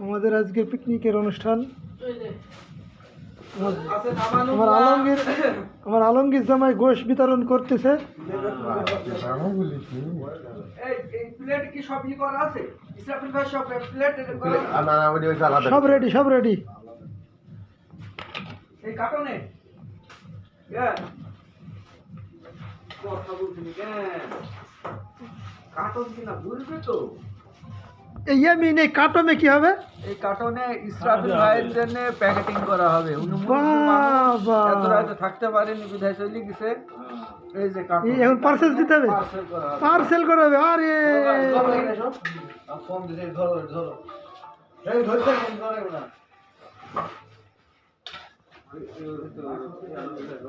আমাদের আজকে পিকনিকের অনুষ্ঠান। আমার আলমগীর জামাই গোশ বিতরণ করতেছে। সব রেডি, সব রেডি। এই ইয়ামিন, এই কার্টনে কি হবে? এই কার্টনে ইসরাফিল ভাইয়ের জন্য প্যাকেটিং করা হবে। বাবা, এত রাতে থাকতে পারেনি, বিধায় চলে গেছে। এই যে কার্টন এখন পার্সেল দিতে হবে, পার্সেল করা হবে। আরে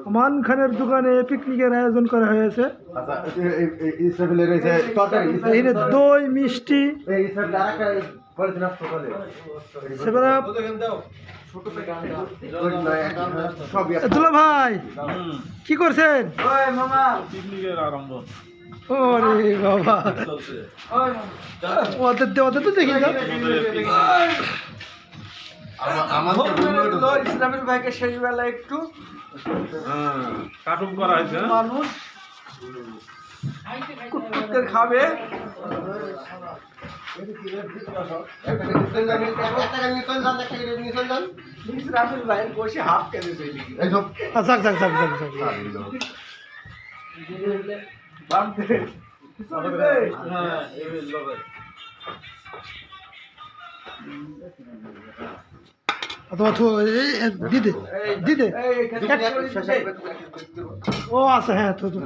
আমান খানের দোকানে পিকনিকের আয়োজন করা হয়েছে। এখানে দই, মিষ্টি, দুলা ভাই কি করছেন? ওরে বাবা, ওদের তো দেখি ইসলামের ভাইকে সেই বেলা একটু কার্টুন করা হয়েছে। মানুষ খাবে। ইসরাফিল ভাইয়ের বসে হাফ কেটে চলে দিদে দিদে ও আছে। হ্যাঁ, তো তো